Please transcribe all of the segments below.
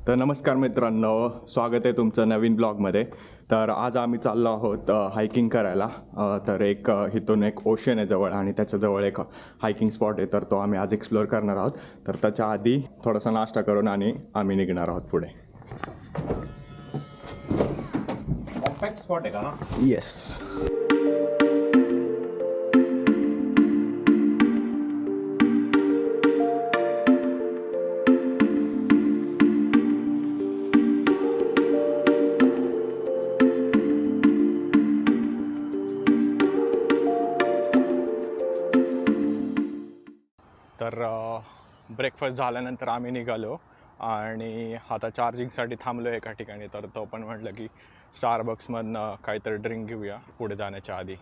तर नमस्कार मित्रांनो, स्वागत आहे तुमचं नवीन ब्लॉगमध्ये. तर आज आम्ही चाललो आहोत हायकिंग करायला. तर इथून एक ओशन आहे जवळ आणि त्याच्याजवळ एक हायकिंग स्पॉट आहे, तर तो आम्ही आज एक्सप्लोअर करणार आहोत. तर त्याच्या आधी थोडासा नाश्ता करून आणि आम्ही निघणार आहोत पुढे. परफेक्ट स्पॉट आहे का? येस. तर ब्रेकफास्ट झाल्यानंतर आम्ही निघालो आणि आता चार्जिंगसाठी थांबलो एका ठिकाणी. तर तो पण म्हटलं की स्टारबक्समधनं काहीतरी ड्रिंक घेऊया पुढे जाण्याच्या आधी.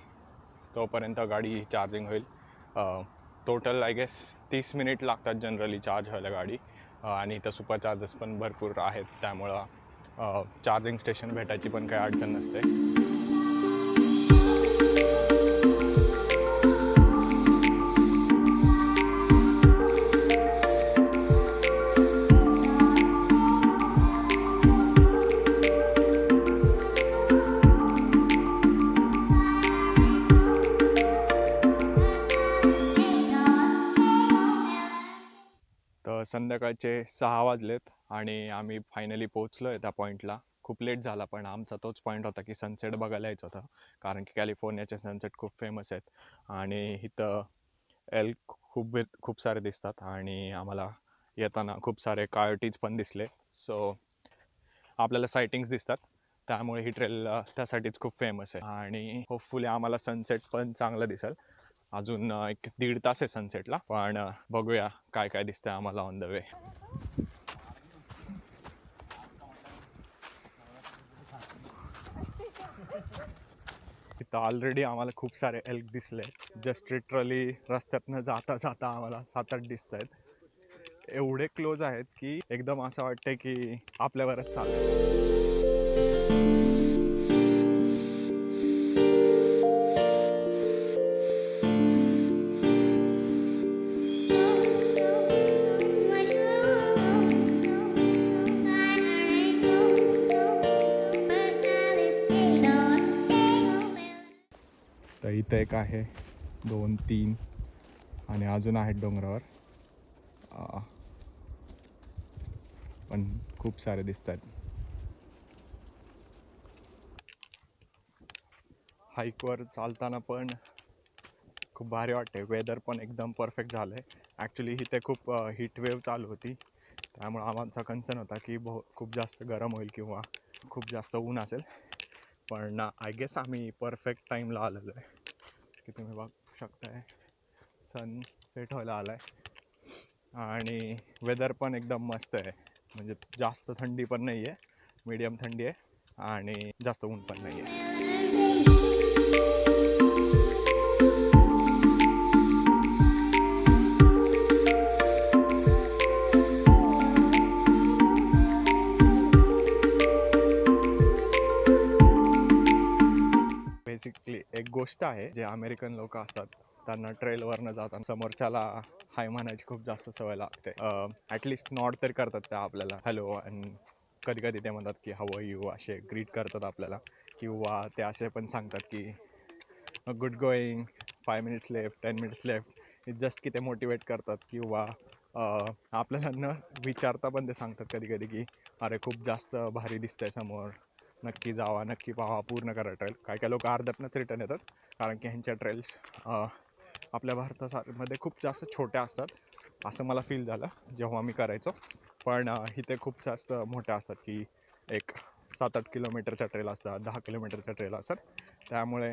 तोपर्यंत गाडी चार्जिंग होईल. टोटल आय गेस 30 मिनिट लागतात जनरली चार्ज व्हायला गाडी. आणि इथं सुपर चार्जेस पण भरपूर आहेत, त्यामुळं चार्जिंग स्टेशन भेटायची पण काही अडचण नसते. संध्याकाळचे 6 वाजलेत आणि आम्ही फायनली पोचलो आहे त्या पॉईंटला. खूप लेट झाला, पण आमचा तोच पॉईंट होता की सनसेट बघायला यायचं होतं, कारण की कॅलिफोर्नियाचे सनसेट खूप फेमस आहेत आणि इथं एल्क खूप सारे दिसतात आणि आम्हाला येताना खूप सारे कायोटीज पण दिसले. सो आपल्याला सायटिंग्स दिसतात, त्यामुळे ही ट्रेल त्यासाठीच खूप फेमस आहे आणि होपफुली आम्हाला सनसेट पण चांगलं दिसेल. अजून 1-1.5 तास आहे सनसेटला, पण बघूया काय काय दिसतंय आम्हाला ऑन द वे. इथं ऑलरेडी आम्हाला खूप सारे एल्क दिसले. जस्ट लिटरली रस्त्यातनं जाता जाता आम्हाला 7-8 दिसत आहेत. एवढे क्लोज आहेत की एकदम असं वाटतंय की आपल्यावरच चाललंय. तर इथं एक आहे, 2-3 आणि अजून आहेत डोंगरावर, पण खूप सारे दिसत आहेत. हाईकवर चालताना पण खूप भारी वाटते. वेदर पण एकदम परफेक्ट झालं आहे. ॲक्च्युली इथे खूप हीट वेव्ह चालू होती, त्यामुळे आमचा कन्सर्न होता की खूप जास्त गरम होईल किंवा खूप जास्त ऊन असेल. पण आय गेस आम्ही परफेक्ट टाईमला आलेलो आहे. की तुम्ही बघू शकताय सन सेट व्हायला आला आहे आणि वेदर पण एकदम मस्त आहे. म्हणजे जास्त थंडी पण नाही आहे, मीडियम थंडी आहे आणि जास्त ऊन पण नाही आहे. बेसिकली एक गोष्ट आहे, जे अमेरिकन लोक असतात त्यांना ट्रेलवरनं जाताना समोरच्याला हाय म्हणायची खूप जास्त सवय लागते. ॲटलिस्ट नॉड तरी करतात त्या आपल्याला, हॅलो, आणि कधी कधी ते म्हणतात की हाऊ आर यू, असे ग्रीट करतात आपल्याला. किंवा ते असे पण सांगतात की good going, 5 minutes left, 10 minutes left. Just की ते मोटिवेट करतात. किंवा आपल्याला न विचारता पण ते सांगतात कधी कधी की अरे खूप जास्त भारी दिसतंय समोर, नक्की जावा, नक्की पाहा, पूर्ण करा ट्रेल. काय काय लोक अर्ध्यातनंच रिटर्न येतात, कारण की ह्यांच्या ट्रेल्स आपल्या भारतामध्ये खूप जास्त छोट्या असतात असं मला फील झालं जेव्हा मी करायचो. पण इथे खूप जास्त मोठ्या असतात की एक 7-8 किलोमीटरच्या ट्रेल असतात, 10 किलोमीटरच्या ट्रेल असतात. त्यामुळे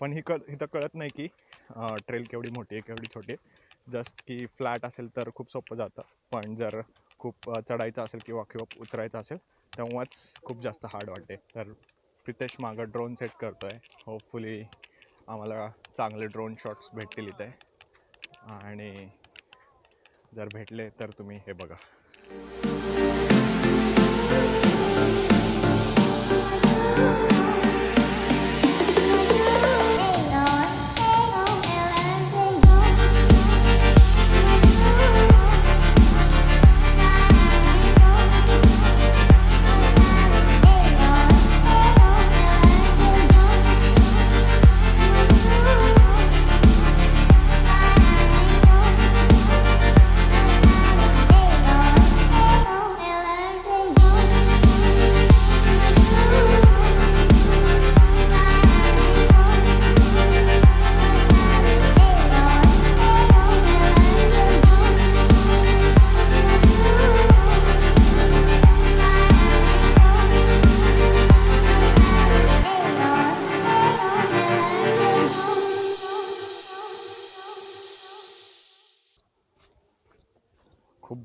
पण इथं कळत नाही की ट्रेल केवढी मोठी आहे केवढी छोटी आहे. जस्ट की फ्लॅट असेल तर खूप सोपं जातं, पण जर खूप चढायचं असेल किंवा उतरायचं असेल तेव्हाच खूप जास्त हार्ड वाटते. तर प्रितेश मागं ड्रोन सेट करतो आहे. होपफुली आम्हाला चांगले ड्रोन शॉट्स भेटतील इथे, आणि जर भेटले तर तुम्ही हे बघा.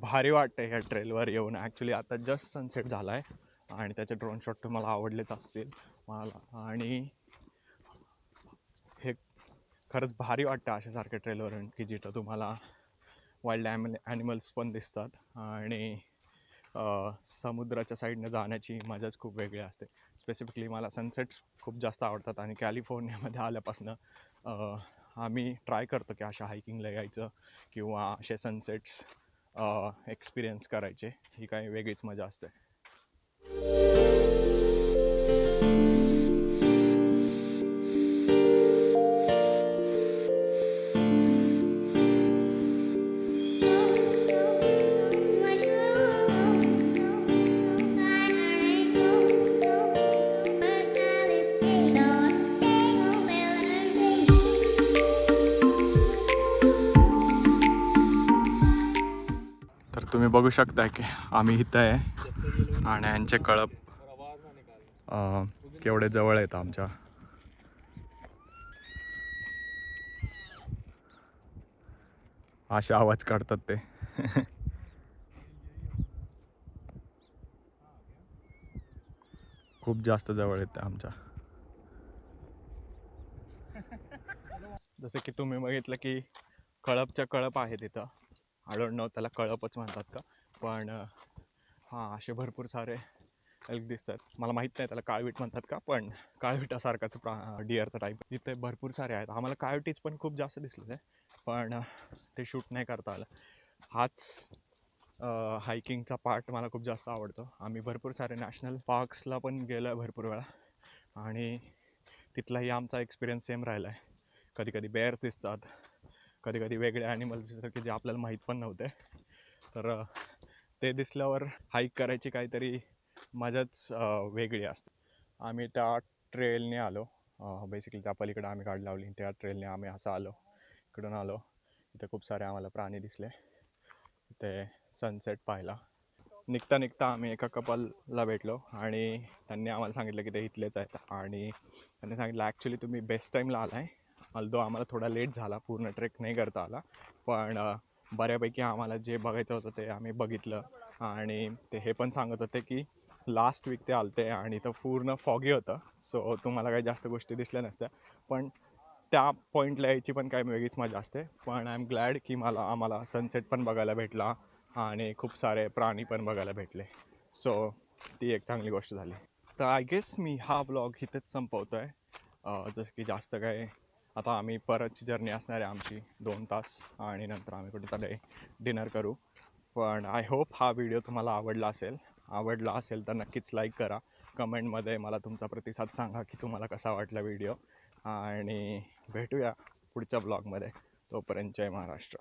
भारी वाटतं ह्या ट्रेलवर येऊन. ॲक्च्युली आता जस्ट सनसेट झाला आहे आणि त्याचे ड्रोन शॉट तुम्हाला आवडलेच असतील मला. आणि हे खरंच भारी वाटतं अशासारखे ट्रेलवर की जिथं तुम्हाला वाईल्ड ॲनिमल्स पण दिसतात आणि समुद्राच्या साईडनं जाण्याची मजाच खूप वेगळी असते. स्पेसिफिकली मला सनसेट्स खूप जास्त आवडतात आणि कॅलिफोर्नियामध्ये आल्यापासून आम्ही ट्राय करतो की अशा हायकिंगला यायचं किंवा असे सनसेट्स एक्सपिरियन्स करायचे. ही काही वेगळीच मजा असते. तर तुम्ही बघू शकता की आम्ही इथं आहे आणि यांचे कळप केवढे जवळ आहेत आमच्या. असे आवाज काढतात ते. खूप जास्त जवळ आहेत ते आमच्या. जसं की तुम्ही बघितलं की कळपच्या कळप आहे तिथं. आय डोंट नो त्याला कळपच म्हणतात का, पण हां असे भरपूर सारे एल्क दिसतात. मला माहीत नाही त्याला काळवीट म्हणतात का, पण काळविटासारखाच डिअरचा टाईप तिथे भरपूर सारे आहेत. आम्हाला काळवीटीच पण खूप जास्त दिसले पण ते शूट नाही करता आलं. हाच हायकिंगचा पार्ट मला खूप जास्त आवडतो. आम्ही भरपूर सारे नॅशनल पार्क्सला पण गेलो आहे भरपूर वेळा आणि तिथलाही आमचा एक्सपिरियन्स सेम राहिला आहे. कधी कधी बेअर्स दिसतात, कधी कधी वेगळे ॲनिमल्स दिसतात की जे आपल्याला माहीत पण नव्हते. तर ते दिसल्यावर हाईक करायची काहीतरी मजाच वेगळी असते. आम्ही त्या ट्रेलने आलो. बेसिकली त्या पलीकडे आम्ही गाडी लावली, त्या ट्रेलने आम्ही असं आलो, इकडून आलो. इथे खूप सारे आम्हाला प्राणी दिसले. इथे सनसेट पाहिला. निघता निघता आम्ही एका कपलला भेटलो आणि त्यांनी आम्हाला सांगितलं की ते इथलेच आहेत आणि त्यांनी सांगितलं ॲक्च्युली तुम्ही बेस्ट टाईमला आला आहे. ऑल्दो आम्हाला थोडा लेट झाला, पूर्ण ट्रेक नाही करता आला, पण बऱ्यापैकी आम्हाला जे बघायचं होतं ते आम्ही बघितलं. आणि ते हे पण सांगत होते की लास्ट वीक ते आलते आणि इथं पूर्ण फॉगी होतं, सो तुम्हाला काही जास्त गोष्टी दिसल्या नसत्या. पण त्या पॉईंटला यायची पण काही वेगळीच मजा असते. पण आय एम ग्लॅड की आम्हाला सनसेट पण बघायला भेटला आणि खूप सारे प्राणी पण बघायला भेटले. सो ती एक चांगली गोष्ट झाली. तर आय गेस मी हा ब्लॉग इथेच संपवतो आहे. जसं की जास्त काय, आता आम्ही परतची जर्नी असणार आहे आमची 2 तास आणि नंतर आम्ही कुठे चालले डिनर करू. पण आय होप हा व्हिडिओ तुम्हाला आवडला असेल तर नक्कीच लाईक करा. कमेंटमध्ये मला तुमचा प्रतिसाद सांगा की तुम्हाला कसा वाटला व्हिडिओ. आणि भेटूया पुढच्या ब्लॉगमध्ये. तोपर्यंत जय महाराष्ट्र.